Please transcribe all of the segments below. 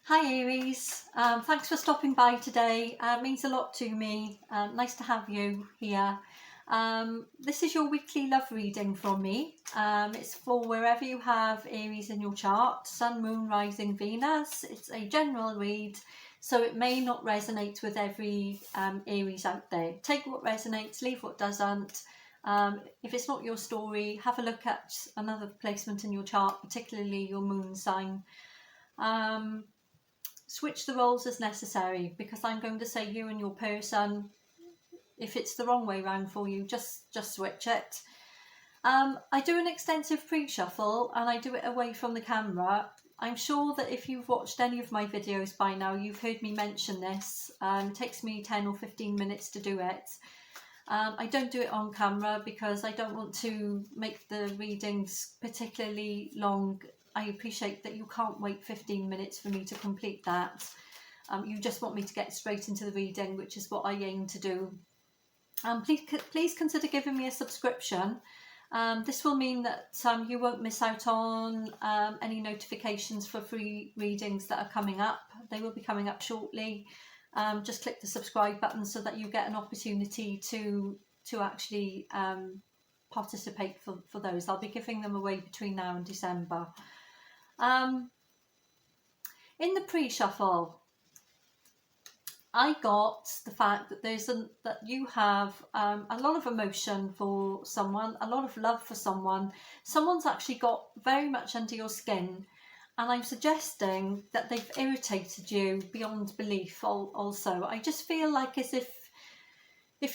Hi Aries, thanks for stopping by today. It means a lot to me. Nice to have you here. This is your weekly love reading from me. It's for wherever you have Aries in your chart, Sun, Moon, Rising, Venus. It's a general read, so it may not resonate with every Aries out there. Take what resonates, leave what doesn't. If it's not your story, have a look at another placement in your chart, particularly your moon sign. Switch the roles as necessary, because I'm going to say you and your person, if it's the wrong way round for you, just switch it. I do an extensive pre-shuffle and I do it away from the camera. I'm sure that if you've watched any of my videos by now, you've heard me mention this. It takes me 10 or 15 minutes to do it. I don't do it on camera because I don't want to make the readings particularly long. I appreciate that you can't wait 15 minutes for me to complete that. You just want me to get straight into the reading, which is what I aim to do. Please consider giving me a subscription. This will mean that you won't miss out on any notifications for free readings that are coming up. They will be coming up shortly. Just click the subscribe button so that you get an opportunity to actually participate for those. I'll be giving them away between now and December. In the pre-shuffle, I got the fact that that you have a lot of emotion for someone, a lot of love for someone. Someone's actually got very much under your skin, and I'm suggesting that they've irritated you beyond belief. Also, I just feel like as if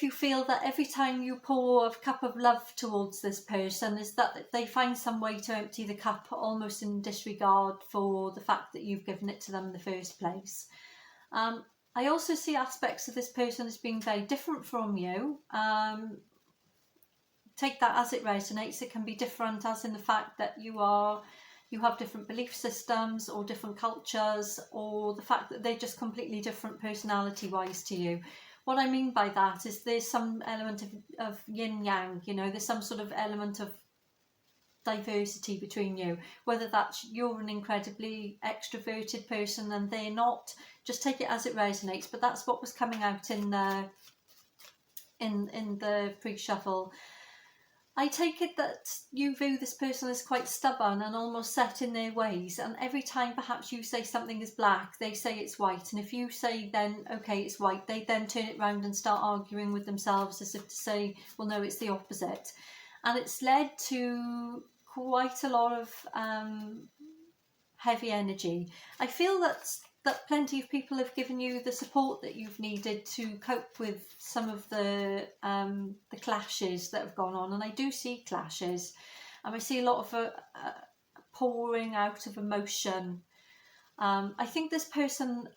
you feel that every time you pour a cup of love towards this person, is that they find some way to empty the cup, almost in disregard for the fact that you've given it to them in the first place. I also see aspects of this person as being very different from you. Take that as it resonates. It can be different as in the fact that you have different belief systems or different cultures, or the fact that they're just completely different personality-wise to you. What I mean by that is there's some element of yin-yang, there's some sort of element of diversity between you, whether that's you're an incredibly extroverted person and they're not. Just take it as it resonates, but that's what was coming out in the pre-shuffle. I take it that you view this person as quite stubborn and almost set in their ways, and every time perhaps you say something is black, they say it's white, and if you say then, okay, it's white, they then turn it round and start arguing with themselves as if to say, well, no, it's the opposite. And it's led to quite a lot of heavy energy. I feel that plenty of people have given you the support that you've needed to cope with some of the clashes that have gone on, and I do see clashes, and I see a lot of pouring out of emotion. I think this person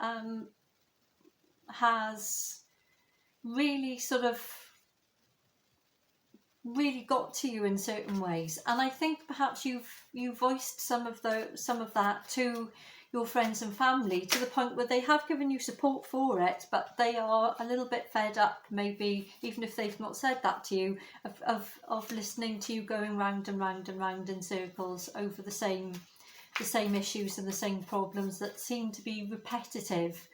has really really got to you in certain ways, and I think perhaps you voiced some of that to your friends and family, to the point where they have given you support for it, but they are a little bit fed up, maybe even if they've not said that to you, of listening to you going round and round and round in circles over the same issues and the same problems that seem to be repetitive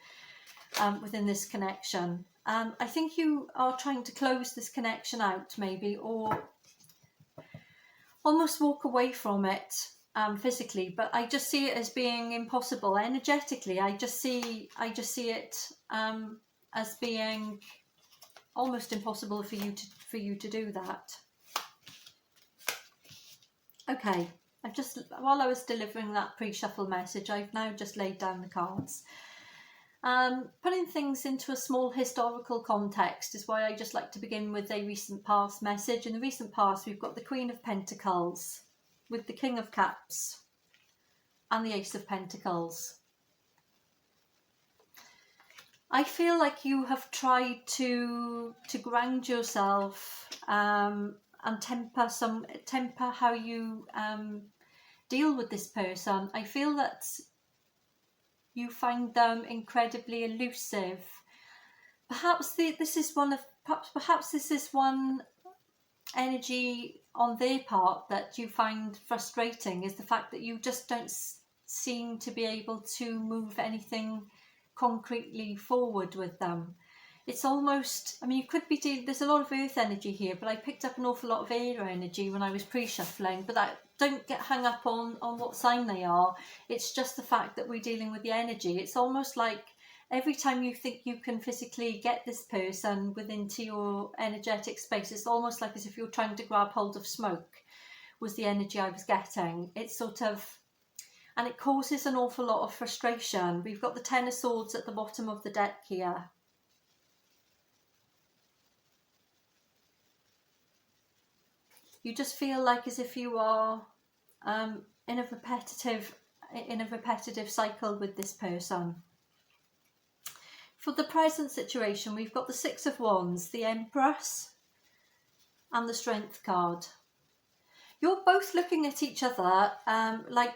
within this connection. I think you are trying to close this connection out, maybe, or almost walk away from it physically, but I just see it as being impossible energetically. I just see it as being almost impossible for you to do that. Okay, while I was delivering that pre-shuffle message, I've now just laid down the cards. Putting things into a small historical context is why I just like to begin with a recent past message. In the recent past, we've got the Queen of Pentacles with the King of Cups and the Ace of Pentacles. I feel like you have tried to ground yourself and temper how you deal with this person. I feel that you find them incredibly elusive. Perhaps this is one energy on their part that you find frustrating, is the fact that you just don't seem to be able to move anything concretely forward with them. It's almost, I mean, you could be dealing, there's a lot of earth energy here, but I picked up an awful lot of air energy when I was pre-shuffling, but that, don't get hung up on what sign they are. It's just the fact that we're dealing with the energy. It's almost like every time you think you can physically get this person into your energetic space, it's almost like as if you're trying to grab hold of smoke, was the energy I was getting. It's sort of, and it causes an awful lot of frustration. We've got the Ten of Swords at the bottom of the deck here. You just feel like as if you are in a repetitive cycle with this person. For the present situation, we've got the Six of Wands, the Empress, and the Strength card. You're both looking at each other like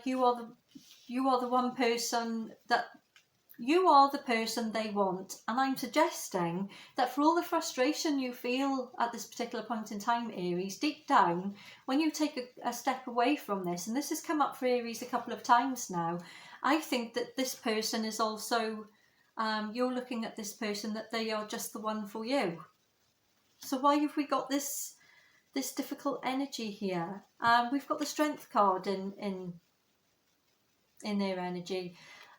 you are the one person that you are the person they want, and I'm suggesting that for all the frustration you feel at this particular point in time, Aries, deep down, when you take a step away from this, and this has come up for Aries a couple of times now, I think that this person is also, you're looking at this person that they are just the one for you. So why have we got this difficult energy here? We've got the Strength card in their energy.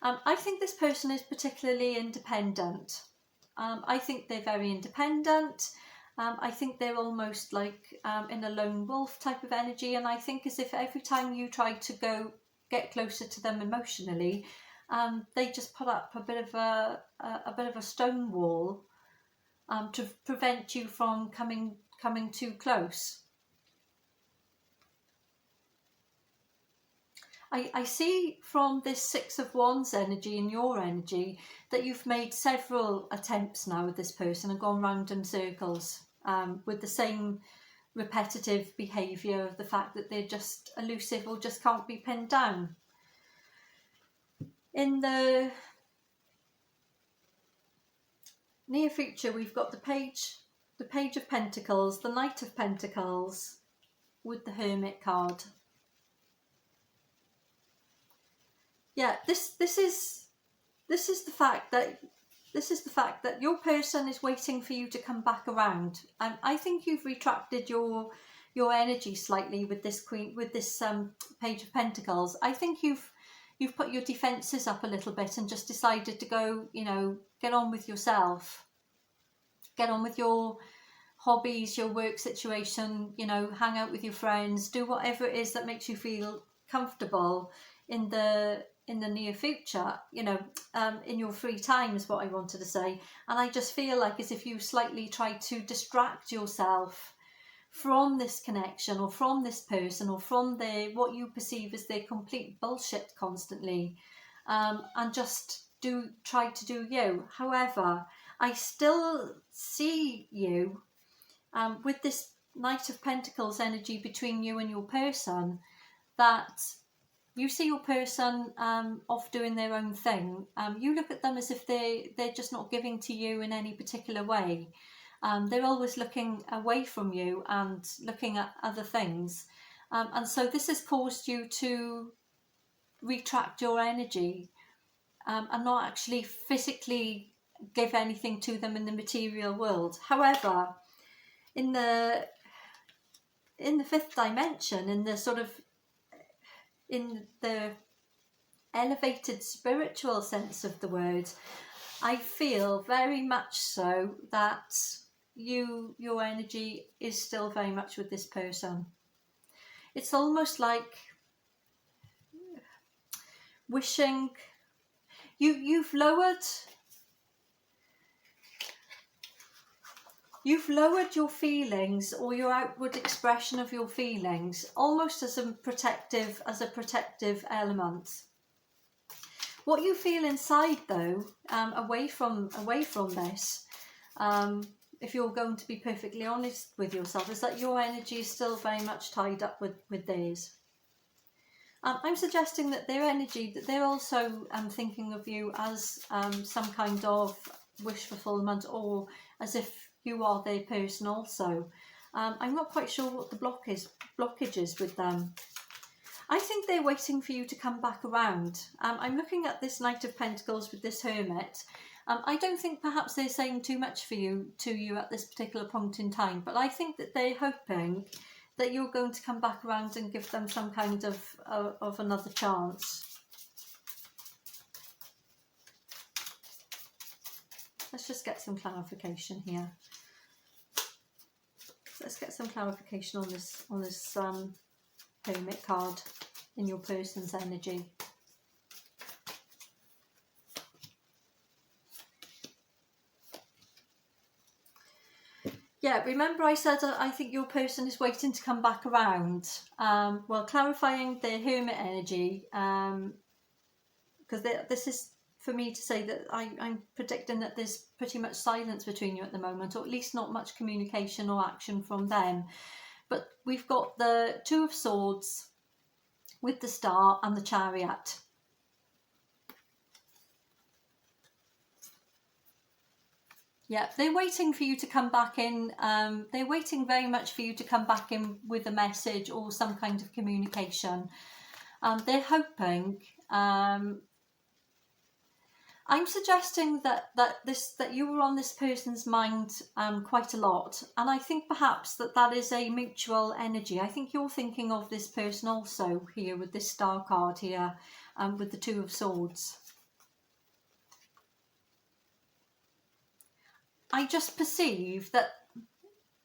I think this person is particularly independent. I think they're very independent. I think they're almost like in a lone wolf type of energy, and I think as if every time you try to get closer to them emotionally, they just put up a bit of a stone wall to prevent you from coming too close. I see from this Six of Wands energy and your energy that you've made several attempts now with this person and gone round in circles with the same repetitive behaviour of the fact that they're just elusive or just can't be pinned down. In the near future, we've got the Page of Pentacles, the Knight of Pentacles with the Hermit card. Yeah, this is the fact that your person is waiting for you to come back around. I think you've retracted your energy slightly with this Page of Pentacles. I think you've put your defences up a little bit and just decided to go, get on with yourself, get on with your hobbies, your work situation, hang out with your friends, do whatever it is that makes you feel comfortable in the near future, in your free time is what I wanted to say. And I just feel like as if you slightly try to distract yourself from this connection or from this person or from what you perceive as their complete bullshit constantly, and just try to do you. However, I still see you with this Knight of Pentacles energy between you and your person, that you see your person off doing their own thing. You look at them as if they're just not giving to you in any particular way. They're always looking away from you and looking at other things. And so this has caused you to retract your energy and not actually physically give anything to them in the material world. However, in the fifth dimension, in the elevated spiritual sense of the word, I feel very much so that your energy is still very much with this person. It's almost like wishing you've lowered your feelings or your outward expression of your feelings almost as a protective element. What you feel inside, though, away from this, if you're going to be perfectly honest with yourself, is that your energy is still very much tied up with theirs. I'm suggesting that their energy, that they're also thinking of you as some kind of wish fulfillment, or as if you are their person also. I'm not quite sure what the blockage is with them. I think they're waiting for you to come back around. I'm looking at this Knight of Pentacles with this Hermit. I don't think perhaps they're saying too much to you at this particular point in time, but I think that they're hoping that you're going to come back around and give them some kind of another chance. Let's just get some clarification here. Let's get some clarification on this Hermit card in your person's energy. Yeah, remember I said I think your person is waiting to come back around. Well, clarifying their Hermit energy, because this is for me to say that I'm predicting that there's pretty much silence between you at the moment, or at least not much communication or action from them. But we've got the Two of Swords with the Star and the Chariot. Yeah, they're waiting for you to come back in. They're waiting very much for you to come back in with a message or some kind of communication. They're hoping. I'm suggesting that you were on this person's mind quite a lot, and I think perhaps that is a mutual energy. I think you're thinking of this person also here with this Star card here, with the Two of Swords. I just perceive that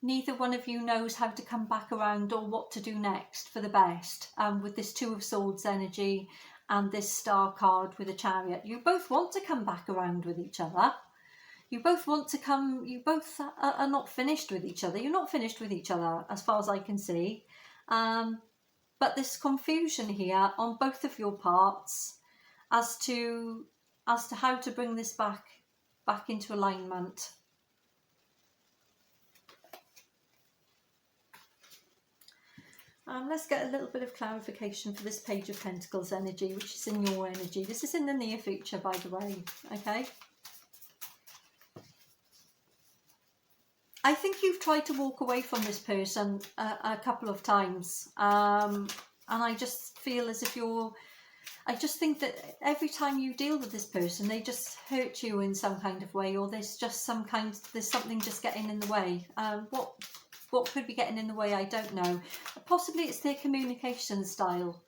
neither one of you knows how to come back around or what to do next for the best, with this Two of Swords energy and this Star card with a Chariot. You both want to come back around with each other. You both want to come, you both are not finished with each other. You're not finished with each other as far as I can see. But this confusion here on both of your parts as to how to bring this back into alignment. Let's get a little bit of clarification for this Page of Pentacles energy, which is in your energy. This is in the near future, by the way, okay? I think you've tried to walk away from this person a couple of times. And I just feel as if I just think that every time you deal with this person, they just hurt you in some kind of way, or there's something just getting in the way. What could be getting in the way, I don't know. Possibly it's their communication style.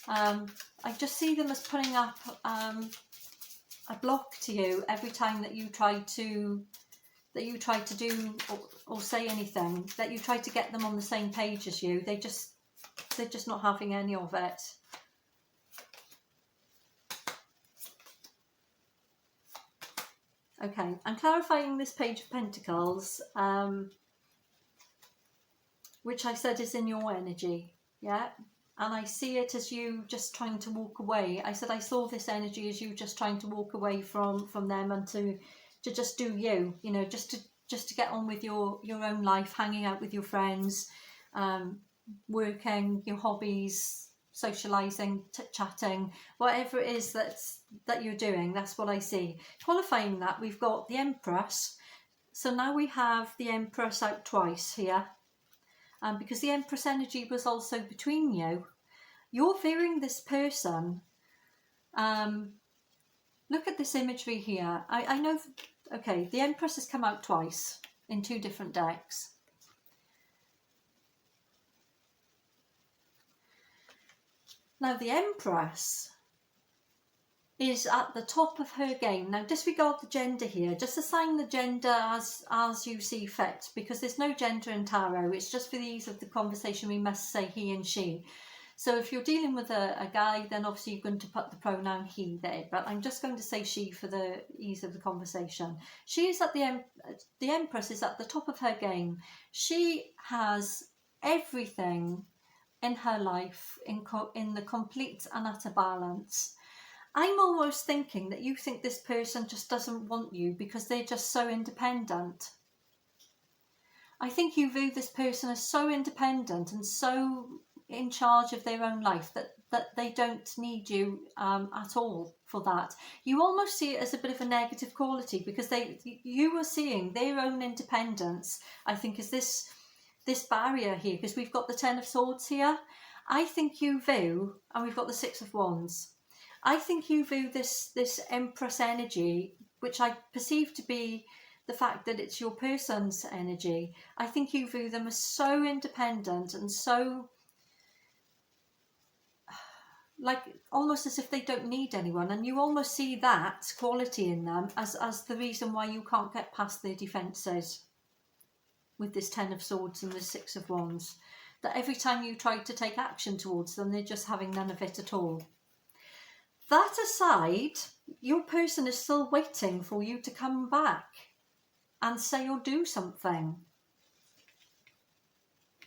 I just see them as putting up a block to you every time that you try to do or say anything, that you try to get them on the same page as you. They're just not having any of it. Okay, I'm clarifying this Page of Pentacles, which I said is in your energy, yeah? And I see it as you just trying to walk away. I said I saw this energy as you just trying to walk away from them and to just do you, just to get on with your own life, hanging out with your friends, working, your hobbies, socialising, chatting, whatever it is that you're doing. That's what I see. Qualifying that, we've got the Empress. So now we have the Empress out twice here. Because the Empress energy was also between you. You're fearing this person. Look at this imagery here. I know, okay, the Empress has come out twice in two different decks. Now the Empress is at the top of her game. Now disregard the gender here, just assign the gender as you see fit, because there's no gender in tarot. It's just for the ease of the conversation we must say he and she. So if you're dealing with a guy, then obviously you're going to put the pronoun he there, but I'm just going to say she for the ease of the conversation. She is at the Empress is at the top of her game. She has everything in her life in the complete and utter balance. I'm almost thinking that you think this person just doesn't want you because they're just so independent. I think you view this person as so independent and so in charge of their own life that they don't need you at all for that. You almost see it as a bit of a negative quality because you are seeing their own independence, I think, is this barrier here, because we've got the Ten of Swords here. I think you view, and we've got the Six of Wands, I think you view this Empress energy, which I perceive to be the fact that it's your person's energy. I think you view them as so independent and so, like, almost as if they don't need anyone, and you almost see that quality in them as the reason why you can't get past their defences with this Ten of Swords and the Six of Wands. That every time you try to take action towards them, they're just having none of it at all. That aside, your person is still waiting for you to come back and say or do something.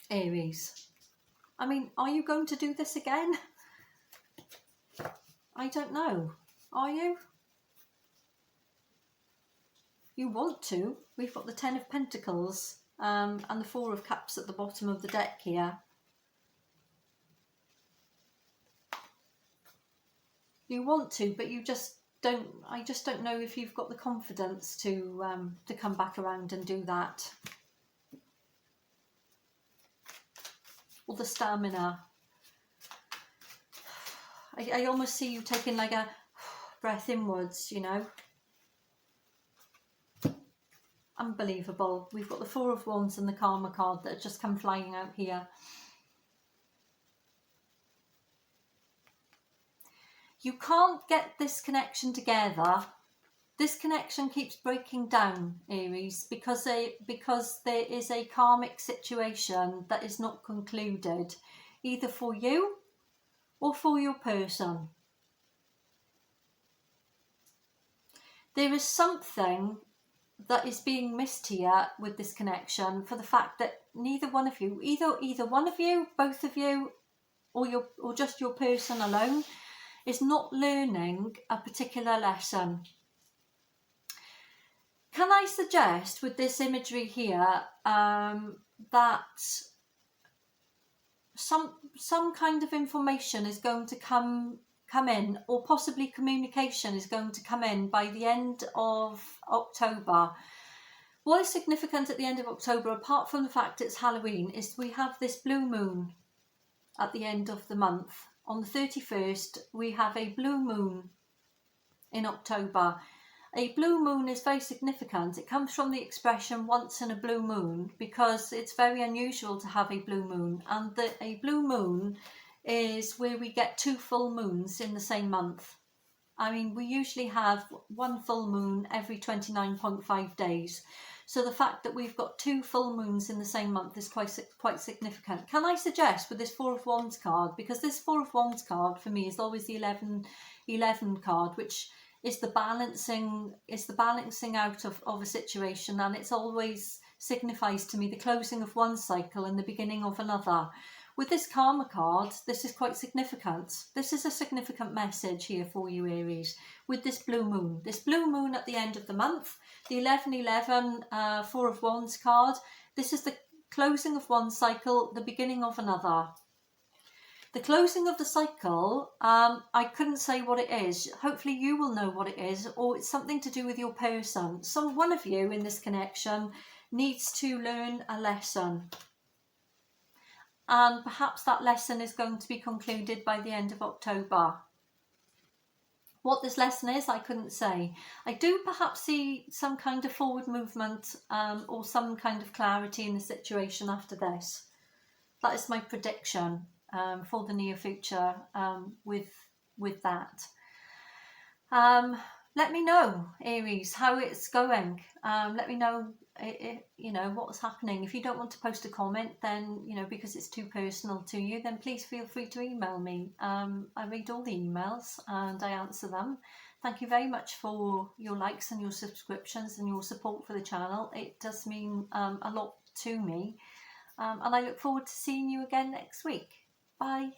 Aries. I mean, are you going to do this again? I don't know. Are you? You want to. We've got the Ten of Pentacles and the Four of Cups at the bottom of the deck here. You want to, but you just don't. I just don't know if you've got the confidence to come back around and do that, or the stamina. I almost see you taking like a breath inwards, you know. Unbelievable. We've got the Four of Wands and the Karma card that have just come flying out here. You can't get this connection together. This connection keeps breaking down, Aries, because there is a karmic situation that is not concluded, either for you or for your person. There is something that is being missed here with this connection, for the fact that neither one of you, either one of you, both of you, or just your person alone, is not learning a particular lesson. Can I suggest with this imagery here that some kind of information is going to come in, or possibly communication is going to come in by the end of October. What is significant at the end of October, apart from the fact it's Halloween, is we have this blue moon at the end of the month. On the 31st, we have a blue moon in October. A blue moon is very significant. It comes from the expression once in a blue moon, because it's very unusual to have a blue moon. And a blue moon is where we get two full moons in the same month. I mean, we usually have one full moon every 29.5 days. So the fact that we've got two full moons in the same month is quite significant. Can I suggest with this Four of Wands card, because this Four of Wands card for me is always the 11 card, which is the balancing out of a situation, and it's always signifies to me the closing of one cycle and the beginning of another. With this Karma card, this is quite significant. This is a significant message here for you, Aries, with this blue moon. This blue moon at the end of the month, the 11-11 Four of Wands card. This is the closing of one cycle, the beginning of another. The closing of the cycle, I couldn't say what it is. Hopefully you will know what it is, or it's something to do with your person. So one of you in this connection needs to learn a lesson. And perhaps that lesson is going to be concluded by the end of October. What this lesson is, I couldn't say. I do perhaps see some kind of forward movement or some kind of clarity in the situation after this. That is my prediction for the near future with that. Let me know, Aries, how it's going. Let me know, you know, what's happening. If you don't want to post a comment, then, you know, because it's too personal to you, then please feel free to email me. I read all the emails and I answer them. Thank you very much for your likes and your subscriptions and your support for the channel. It does mean a lot to me. And I look forward to seeing you again next week. Bye.